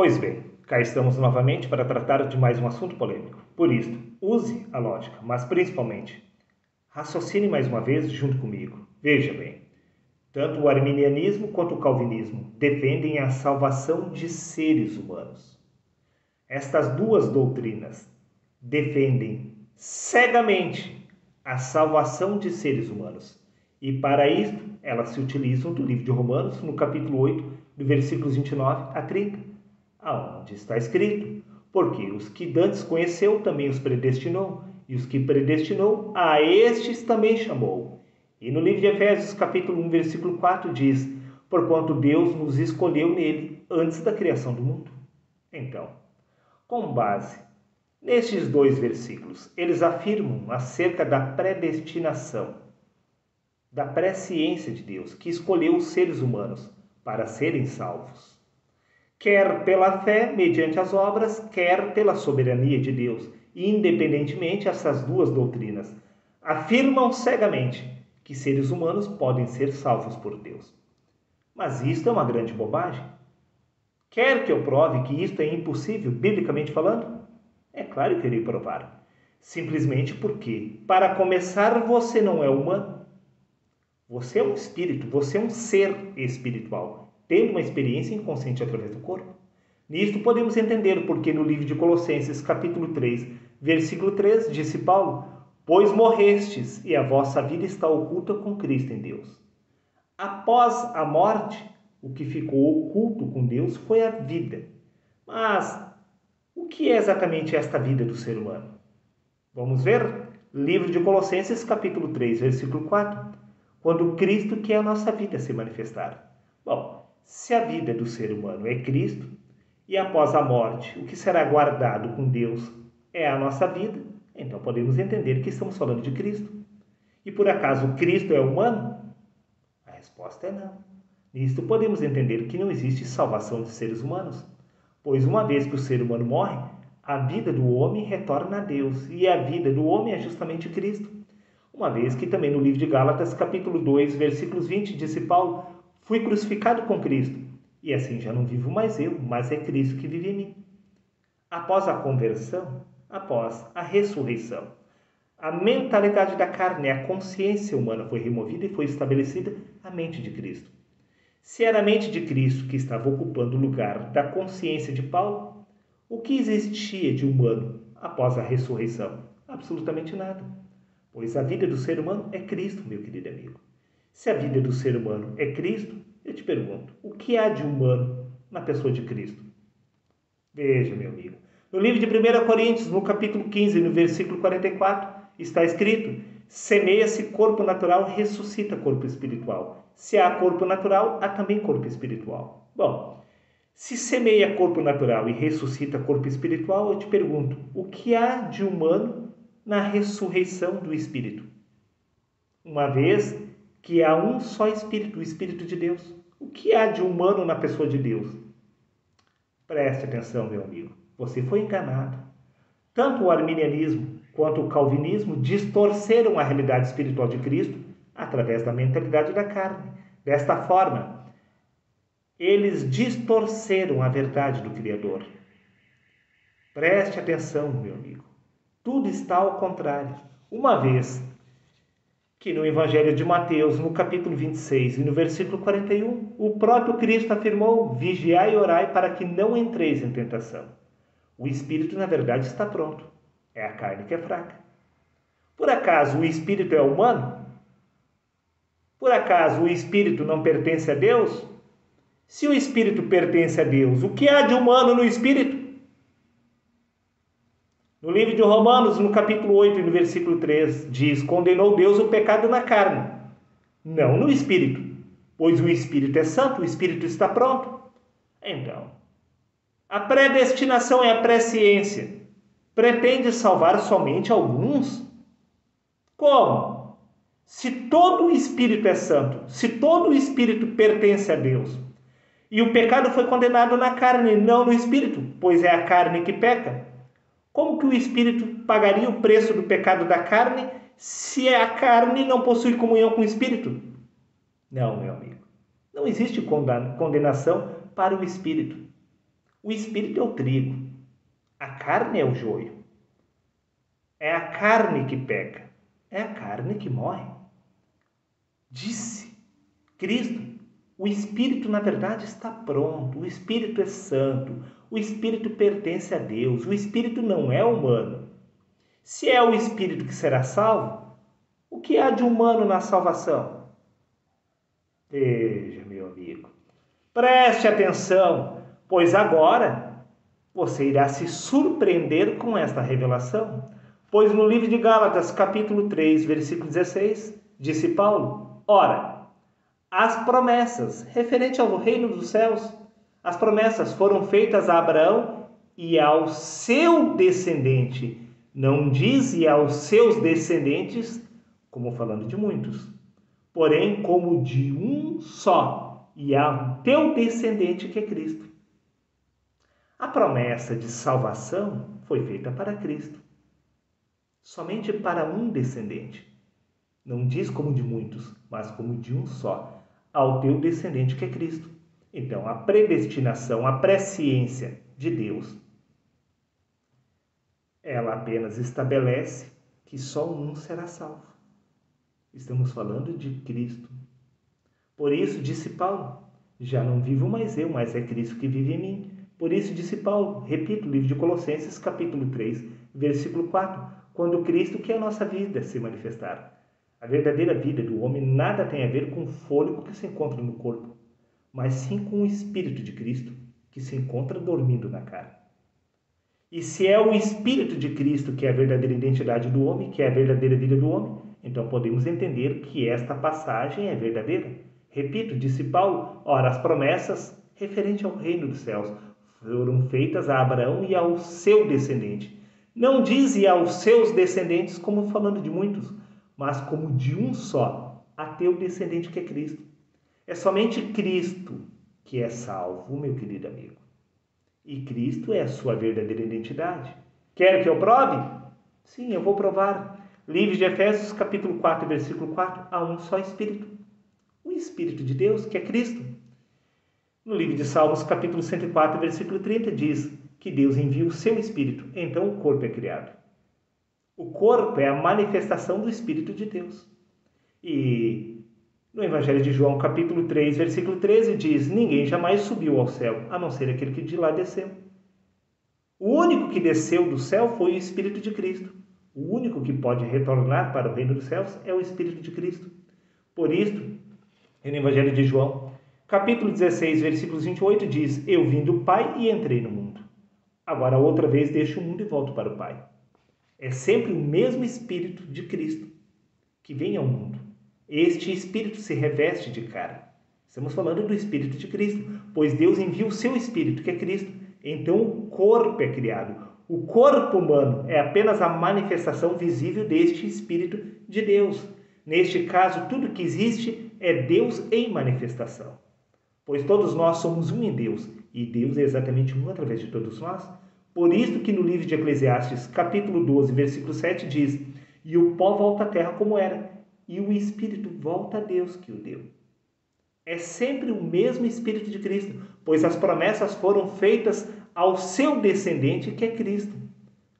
Pois bem, cá estamos novamente para tratar de mais um assunto polêmico. Por isto, use a lógica, mas principalmente, raciocine mais uma vez junto comigo. Veja bem, tanto o arminianismo quanto o calvinismo defendem a salvação de seres humanos. Estas duas doutrinas defendem cegamente a salvação de seres humanos. E para isto, elas se utilizam do livro de Romanos, no capítulo 8, do versículos 29 a 30, aonde está escrito: porque os que dantes conheceu também os predestinou, e os que predestinou, a estes também chamou. E no livro de Efésios, capítulo 1, versículo 4, diz: porquanto Deus nos escolheu nele antes da criação do mundo. Então, com base nestes dois versículos, eles afirmam acerca da predestinação, da presciência de Deus, que escolheu os seres humanos para serem salvos. Quer pela fé, mediante as obras, quer pela soberania de Deus. Independentemente, essas duas doutrinas afirmam cegamente que seres humanos podem ser salvos por Deus. Mas isto é uma grande bobagem. Quer que eu prove que isto é impossível, biblicamente falando? É claro que irei provar. Simplesmente porque, para começar, você não é humano. Você é um espírito, você é um ser espiritual, tendo uma experiência inconsciente através do corpo. Nisto podemos entender porque no livro de Colossenses, capítulo 3, versículo 3, disse Paulo: pois morrestes, e a vossa vida está oculta com Cristo em Deus. Após a morte, o que ficou oculto com Deus foi a vida. Mas o que é exatamente esta vida do ser humano? Vamos ver? Livro de Colossenses, capítulo 3, versículo 4. Quando Cristo, que é a nossa vida, se manifestar. Bom, se a vida do ser humano é Cristo, e após a morte, o que será guardado com Deus é a nossa vida, então podemos entender que estamos falando de Cristo. E por acaso Cristo é humano? A resposta é não. Nisto podemos entender que não existe salvação de seres humanos, pois uma vez que o ser humano morre, a vida do homem retorna a Deus, e a vida do homem é justamente Cristo. Uma vez que também no livro de Gálatas, capítulo 2, versículos 20, disse Paulo: fui crucificado com Cristo, e assim já não vivo mais eu, mas é Cristo que vive em mim. Após a conversão, após a ressurreição, a mentalidade da carne, a consciência humana foi removida e foi estabelecida a mente de Cristo. Se era a mente de Cristo que estava ocupando o lugar da consciência de Paulo, o que existia de humano após a ressurreição? Absolutamente nada. Pois a vida do ser humano é Cristo, meu querido amigo. Se a vida do ser humano é Cristo, eu te pergunto, o que há de humano na pessoa de Cristo? Veja, meu amigo, no livro de 1 Coríntios, no capítulo 15, no versículo 44, está escrito: semeia-se corpo natural, ressuscita corpo espiritual. Se há corpo natural, há também corpo espiritual. Bom, se semeia corpo natural e ressuscita corpo espiritual, eu te pergunto, o que há de humano na ressurreição do Espírito? Uma vez que há um só Espírito, o Espírito de Deus. O que há de humano na pessoa de Deus? Preste atenção, meu amigo. Você foi enganado. Tanto o arminianismo quanto o calvinismo distorceram a realidade espiritual de Cristo através da mentalidade da carne. Desta forma, eles distorceram a verdade do Criador. Preste atenção, meu amigo. Tudo está ao contrário. Uma vez que no Evangelho de Mateus, no capítulo 26 e no versículo 41, o próprio Cristo afirmou: vigiai e orai para que não entreis em tentação. O espírito, na verdade, está pronto. É a carne que é fraca. Por acaso o espírito é humano? Por acaso o espírito não pertence a Deus? Se o espírito pertence a Deus, o que há de humano no espírito? No livro de Romanos, no capítulo 8 e no versículo 3, diz: condenou Deus o pecado na carne, não no espírito, pois o espírito é santo, o espírito está pronto. Então, a predestinação é a presciência. Pretende salvar somente alguns? Como? Se todo o espírito é santo, se todo o espírito pertence a Deus, e o pecado foi condenado na carne, não no espírito, pois é a carne que peca, como que o espírito pagaria o preço do pecado da carne se a carne não possui comunhão com o espírito? Não, meu amigo. Não existe condenação para o espírito. O espírito é o trigo, a carne é o joio. É a carne que peca, é a carne que morre. Disse Cristo, o espírito na verdade está pronto, o espírito é santo, o espírito pertence a Deus, o espírito não é humano. Se é o espírito que será salvo, o que há de humano na salvação? Veja, meu amigo, preste atenção, pois agora você irá se surpreender com esta revelação. Pois no livro de Gálatas, capítulo 3, versículo 16, disse Paulo, ora, as promessas referente ao reino dos céus, as promessas foram feitas a Abraão e ao seu descendente. Não diz e aos seus descendentes, como falando de muitos, porém como de um só, e ao teu descendente que é Cristo. A promessa de salvação foi feita para Cristo, somente para um descendente. Não diz como de muitos, mas como de um só, ao teu descendente que é Cristo. Então, a predestinação, a presciência de Deus, ela apenas estabelece que só um será salvo. Estamos falando de Cristo. Por isso, disse Paulo, já não vivo mais eu, mas é Cristo que vive em mim. Por isso, disse Paulo, repito, livro de Colossenses, capítulo 3, versículo 4, quando Cristo, que é a nossa vida, se manifestar. A verdadeira vida do homem nada tem a ver com o fôlego que se encontra no corpo, mas sim com o Espírito de Cristo, que se encontra dormindo na carne. E se é o Espírito de Cristo que é a verdadeira identidade do homem, que é a verdadeira vida do homem, então podemos entender que esta passagem é verdadeira. Repito, disse Paulo, ora, as promessas referentes ao reino dos céus foram feitas a Abraão e ao seu descendente. Não diz e aos seus descendentes como falando de muitos, mas como de um só, a teu descendente que é Cristo. É somente Cristo que é salvo, meu querido amigo. E Cristo é a sua verdadeira identidade. Quer que eu prove? Sim, eu vou provar. Livro de Efésios, capítulo 4, versículo 4, há um só Espírito. O Espírito de Deus, que é Cristo. No livro de Salmos, capítulo 104, versículo 30, diz que Deus envia o seu Espírito, então o corpo é criado. O corpo é a manifestação do Espírito de Deus. E no Evangelho de João, capítulo 3, versículo 13, diz, ninguém jamais subiu ao céu, a não ser aquele que de lá desceu. O único que desceu do céu foi o Espírito de Cristo. O único que pode retornar para o reino dos céus é o Espírito de Cristo. Por isto, no Evangelho de João, capítulo 16, versículos 28, diz, eu vim do Pai e entrei no mundo. Agora, outra vez, deixo o mundo e volto para o Pai. É sempre o mesmo Espírito de Cristo que vem ao mundo. Este Espírito se reveste de carne. Estamos falando do Espírito de Cristo, pois Deus envia o seu Espírito, que é Cristo. Então o corpo é criado. O corpo humano é apenas a manifestação visível deste Espírito de Deus. Neste caso, tudo que existe é Deus em manifestação. Pois todos nós somos um em Deus, e Deus é exatamente um através de todos nós. Por isso que no livro de Eclesiastes, capítulo 12, versículo 7, diz, e o pó volta à terra como era, e o Espírito volta a Deus que o deu. É sempre o mesmo Espírito de Cristo, pois as promessas foram feitas ao seu descendente, que é Cristo.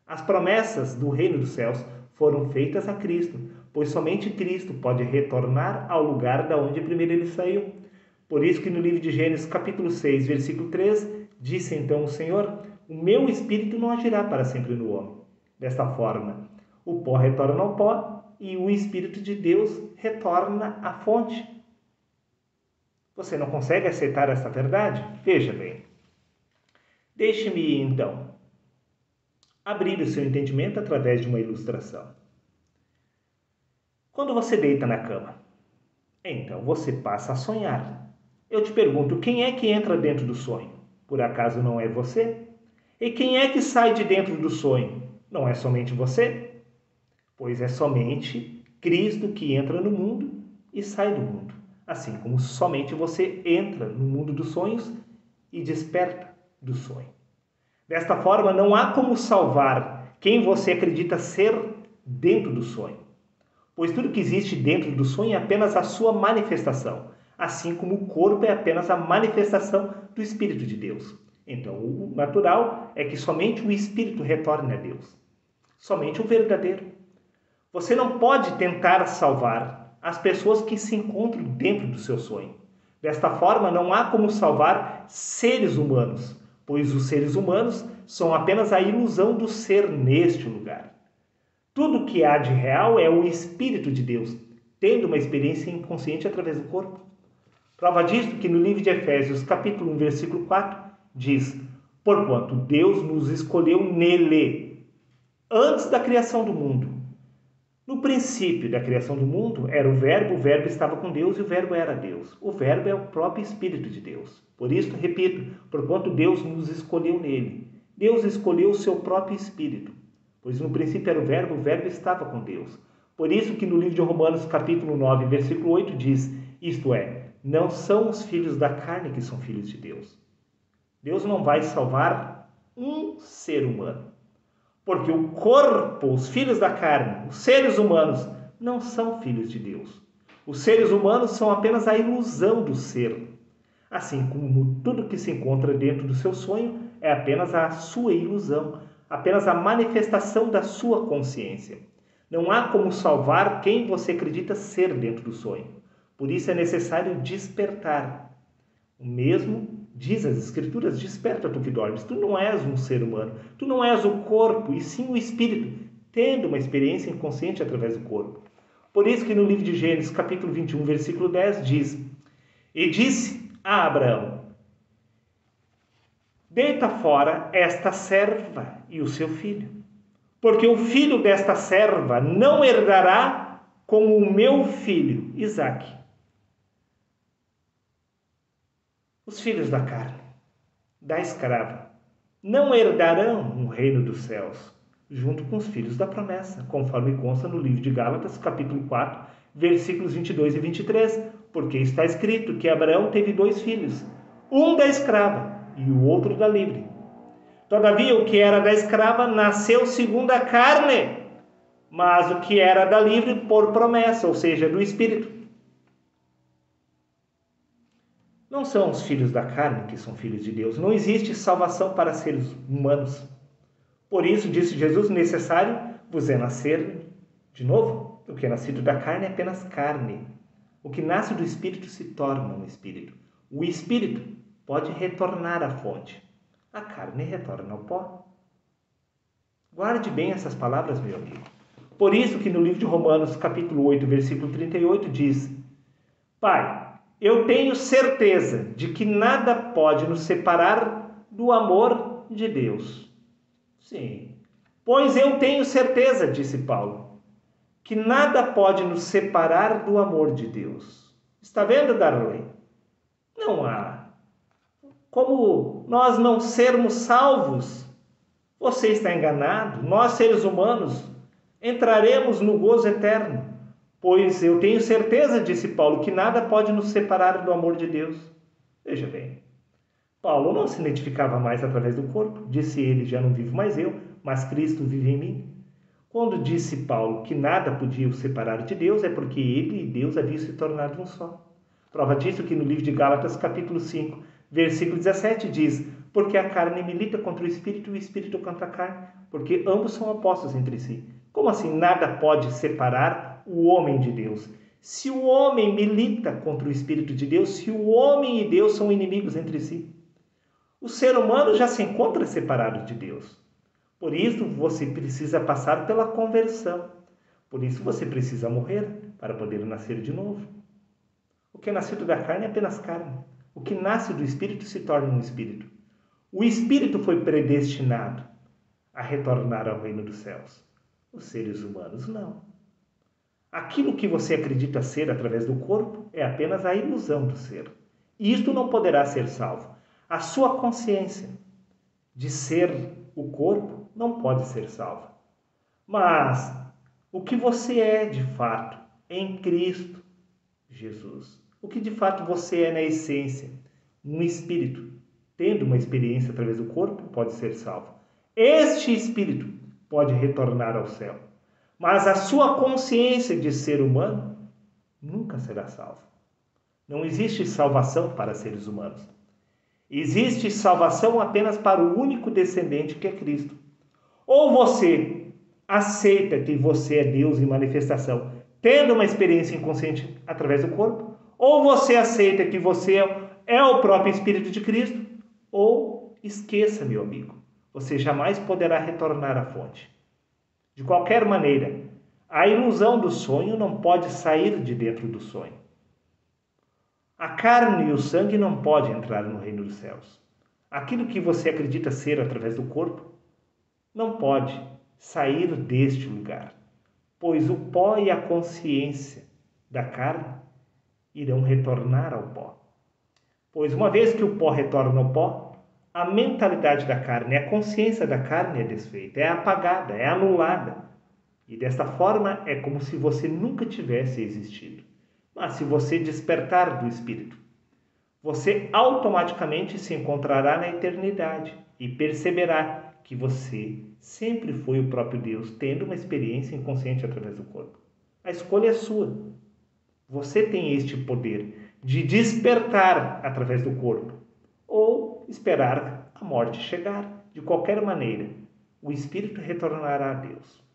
As promessas do reino dos céus foram feitas a Cristo, pois somente Cristo pode retornar ao lugar da onde primeiro ele saiu. Por isso que no livro de Gênesis, capítulo 6, versículo 3, disse então o Senhor, o meu Espírito não agirá para sempre no homem. Desta forma, o pó retorna ao pó, e o Espírito de Deus retorna à fonte. Você não consegue aceitar essa verdade? Veja bem. Deixe-me, então, abrir o seu entendimento através de uma ilustração. Quando você deita na cama, então você passa a sonhar. Eu te pergunto, quem é que entra dentro do sonho? Por acaso não é você? E quem é que sai de dentro do sonho? Não é somente você? Pois é somente Cristo que entra no mundo e sai do mundo. Assim como somente você entra no mundo dos sonhos e desperta do sonho. Desta forma, não há como salvar quem você acredita ser dentro do sonho. Pois tudo que existe dentro do sonho é apenas a sua manifestação. Assim como o corpo é apenas a manifestação do Espírito de Deus. Então, o natural é que somente o espírito retorne a Deus. Somente o verdadeiro. Você não pode tentar salvar as pessoas que se encontram dentro do seu sonho. Desta forma, não há como salvar seres humanos, pois os seres humanos são apenas a ilusão do ser neste lugar. Tudo que há de real é o Espírito de Deus, tendo uma experiência inconsciente através do corpo. Prova disto que no livro de Efésios, capítulo 1, versículo 4, diz: porquanto Deus nos escolheu nele, antes da criação do mundo. No princípio da criação do mundo era o Verbo estava com Deus e o Verbo era Deus. O Verbo é o próprio Espírito de Deus. Por isso, repito, porquanto Deus nos escolheu nele. Deus escolheu o seu próprio Espírito, pois no princípio era o Verbo estava com Deus. Por isso que no livro de Romanos, capítulo 9, versículo 8, diz, isto é, não são os filhos da carne que são filhos de Deus. Deus não vai salvar um ser humano. Porque o corpo, os filhos da carne, os seres humanos, não são filhos de Deus. Os seres humanos são apenas a ilusão do ser. Assim como tudo que se encontra dentro do seu sonho é apenas a sua ilusão, apenas a manifestação da sua consciência. Não há como salvar quem você acredita ser dentro do sonho. Por isso é necessário despertar. O mesmo diz as Escrituras, desperta tu que dormes. Tu não és um ser humano, tu não és o corpo, e sim o espírito, tendo uma experiência inconsciente através do corpo. Por isso que no livro de Gênesis, capítulo 21, versículo 10, diz, e disse a Abraão, deita fora esta serva e o seu filho, porque o filho desta serva não herdará com o meu filho, Isaque. Os filhos da carne, da escrava, não herdarão o reino dos céus, junto com os filhos da promessa, conforme consta no livro de Gálatas, capítulo 4, versículos 22 e 23, porque está escrito que Abraão teve 2 filhos, um da escrava e o outro da livre. Todavia, o que era da escrava nasceu segundo a carne, mas o que era da livre por promessa, ou seja, do Espírito. Não são os filhos da carne que são filhos de Deus. Não existe salvação para seres humanos. Por isso, disse Jesus, necessário vos é nascer de novo. O que é nascido da carne é apenas carne. O que nasce do Espírito se torna um Espírito. O Espírito pode retornar à fonte. A carne retorna ao pó. Guarde bem essas palavras, meu amigo. Por isso que no livro de Romanos, capítulo 8, versículo 38, diz, Pai, eu tenho certeza de que nada pode nos separar do amor de Deus. Sim, pois eu tenho certeza, disse Paulo, que nada pode nos separar do amor de Deus. Está vendo, Darley? Não há. Como nós não sermos salvos, você está enganado. Nós, seres humanos, entraremos no gozo eterno. Pois eu tenho certeza, disse Paulo, que nada pode nos separar do amor de Deus. Veja bem, Paulo não se identificava mais através do corpo. Disse ele, já não vivo mais eu, mas Cristo vive em mim. Quando disse Paulo que nada podia o separar de Deus, é porque ele e Deus haviam se tornado um só. Prova disso que no livro de Gálatas, capítulo 5, versículo 17, diz, porque a carne milita contra o Espírito e o Espírito contra a carne, porque ambos são opostos entre si. Como assim nada pode separar o homem de Deus? Se o homem milita contra o Espírito de Deus, se o homem e Deus são inimigos entre si, o ser humano já se encontra separado de Deus. Por isso você precisa passar pela conversão. Por isso você precisa morrer para poder nascer de novo. O que é nascido da carne é apenas carne. O que nasce do Espírito se torna um Espírito. O Espírito foi predestinado a retornar ao reino dos céus. Os seres humanos não. Aquilo que você acredita ser através do corpo é apenas a ilusão do ser. E isto não poderá ser salvo. A sua consciência de ser o corpo não pode ser salva. Mas o que você é de fato em Cristo Jesus, o que de fato você é na essência, um espírito, tendo uma experiência através do corpo, pode ser salvo. Este espírito pode retornar ao céu. Mas a sua consciência de ser humano nunca será salva. Não existe salvação para seres humanos. Existe salvação apenas para o único descendente, que é Cristo. Ou você aceita que você é Deus em manifestação, tendo uma experiência inconsciente através do corpo, ou você aceita que você é o próprio Espírito de Cristo, ou esqueça, meu amigo, você jamais poderá retornar à fonte. De qualquer maneira, a ilusão do sonho não pode sair de dentro do sonho. A carne e o sangue não podem entrar no reino dos céus. Aquilo que você acredita ser através do corpo não pode sair deste lugar, pois o pó e a consciência da carne irão retornar ao pó. Pois uma vez que o pó retorna ao pó, a mentalidade da carne, a consciência da carne é desfeita, é apagada, é anulada. E desta forma é como se você nunca tivesse existido. Mas se você despertar do Espírito, você automaticamente se encontrará na eternidade e perceberá que você sempre foi o próprio Deus, tendo uma experiência inconsciente através do corpo. A escolha é sua. Você tem este poder de despertar através do corpo ou esperar a morte chegar. De qualquer maneira, o Espírito retornará a Deus.